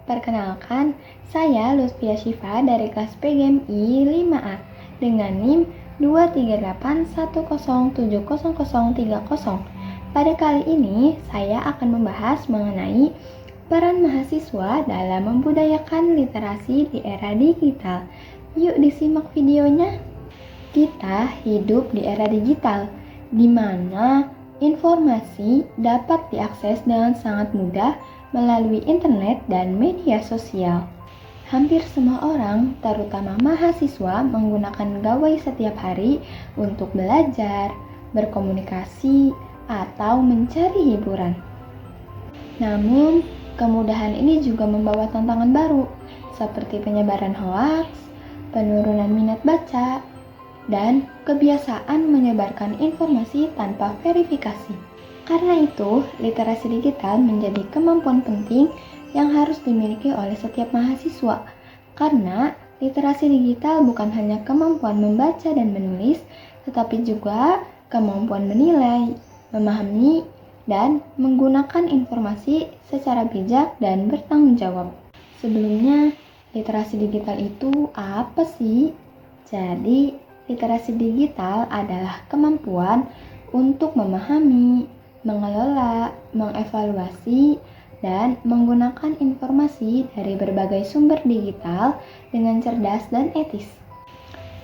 Perkenalkan, saya Lutfia Syifa dari kelas PGMI 5A dengan NIM 238107030. Pada kali ini, saya akan membahas mengenai peran mahasiswa dalam membudayakan literasi di era digital. Yuk disimak videonya. Kita hidup di era digital, di mana informasi dapat diakses dengan sangat mudah melalui internet dan media sosial. Hampir semua orang, terutama mahasiswa, menggunakan gawai setiap hari untuk belajar, berkomunikasi, atau mencari hiburan. Namun, kemudahan ini juga membawa tantangan baru, seperti penyebaran hoaks, penurunan minat baca, dan kebiasaan menyebarkan informasi tanpa verifikasi. Karena itu, literasi digital menjadi kemampuan penting yang harus dimiliki oleh setiap mahasiswa. Karena literasi digital bukan hanya kemampuan membaca dan menulis, tetapi juga kemampuan menilai, memahami, dan menggunakan informasi secara bijak dan bertanggung jawab. Sebelumnya, literasi digital itu apa sih? Jadi, literasi digital adalah kemampuan untuk memahami, mengelola, mengevaluasi, dan menggunakan informasi dari berbagai sumber digital dengan cerdas dan etis.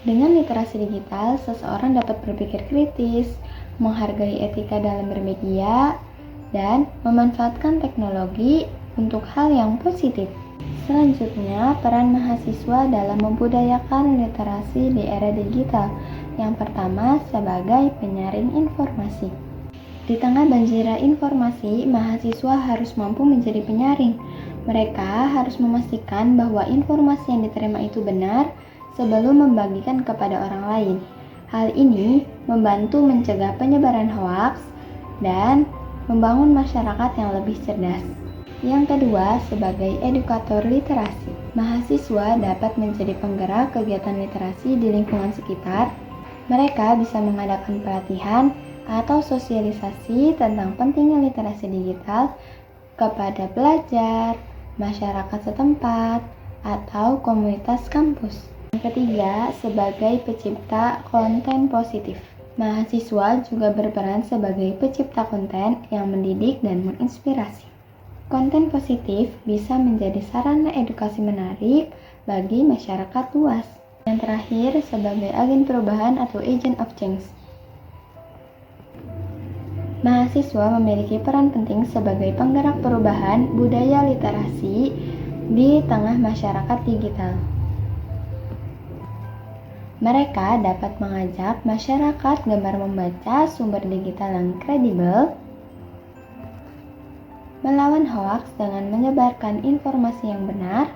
Dengan literasi digital, seseorang dapat berpikir kritis, menghargai etika dalam bermedia, dan memanfaatkan teknologi untuk hal yang positif. Selanjutnya, peran mahasiswa dalam membudayakan literasi di era digital. Yang pertama, sebagai penyaring informasi. Di tengah banjirnya informasi, mahasiswa harus mampu menjadi penyaring. Mereka harus memastikan bahwa informasi yang diterima itu benar sebelum membagikan kepada orang lain. Hal ini membantu mencegah penyebaran hoaks dan membangun masyarakat yang lebih cerdas. Yang kedua, sebagai edukator literasi. Mahasiswa dapat menjadi penggerak kegiatan literasi di lingkungan sekitar. Mereka bisa mengadakan pelatihan atau sosialisasi tentang pentingnya literasi digital kepada pelajar, masyarakat setempat, atau komunitas kampus. Yang ketiga, sebagai pencipta konten positif. Mahasiswa juga berperan sebagai pencipta konten yang mendidik dan menginspirasi. Konten positif bisa menjadi sarana edukasi menarik bagi masyarakat luas. Yang terakhir, sebagai agen perubahan atau agent of change. Mahasiswa memiliki peran penting sebagai penggerak perubahan budaya literasi di tengah masyarakat digital. Mereka dapat mengajak masyarakat gemar membaca sumber digital yang kredibel, melawan hoaks dengan menyebarkan informasi yang benar,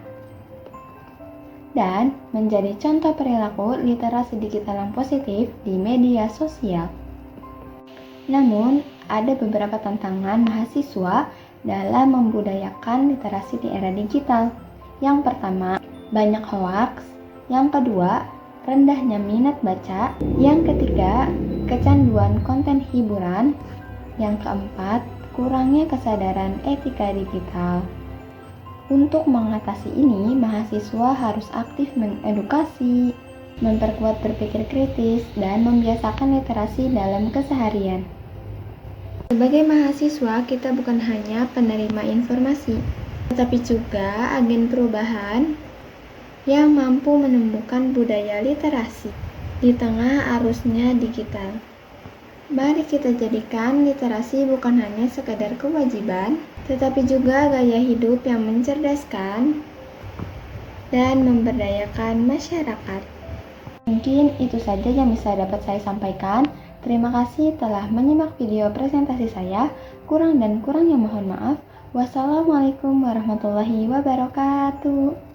dan menjadi contoh perilaku literasi digital yang positif di media sosial. Namun, ada beberapa tantangan mahasiswa dalam membudayakan literasi di era digital. Yang pertama, banyak hoaks. Yang kedua, rendahnya minat baca. Yang ketiga, kecanduan konten hiburan. Yang keempat, kurangnya kesadaran etika digital. Untuk mengatasi ini, mahasiswa harus aktif mengedukasi, memperkuat berpikir kritis, dan membiasakan literasi dalam keseharian. Sebagai mahasiswa, kita bukan hanya penerima informasi, tetapi juga agen perubahan yang mampu menumbuhkan budaya literasi di tengah arusnya digital. Mari kita jadikan literasi bukan hanya sekadar kewajiban, tetapi juga gaya hidup yang mencerdaskan dan memberdayakan masyarakat. Mungkin itu saja yang bisa dapat saya sampaikan. Terima kasih telah menyimak video presentasi saya. Kurang dan kurangnya mohon maaf. Wassalamualaikum warahmatullahi wabarakatuh.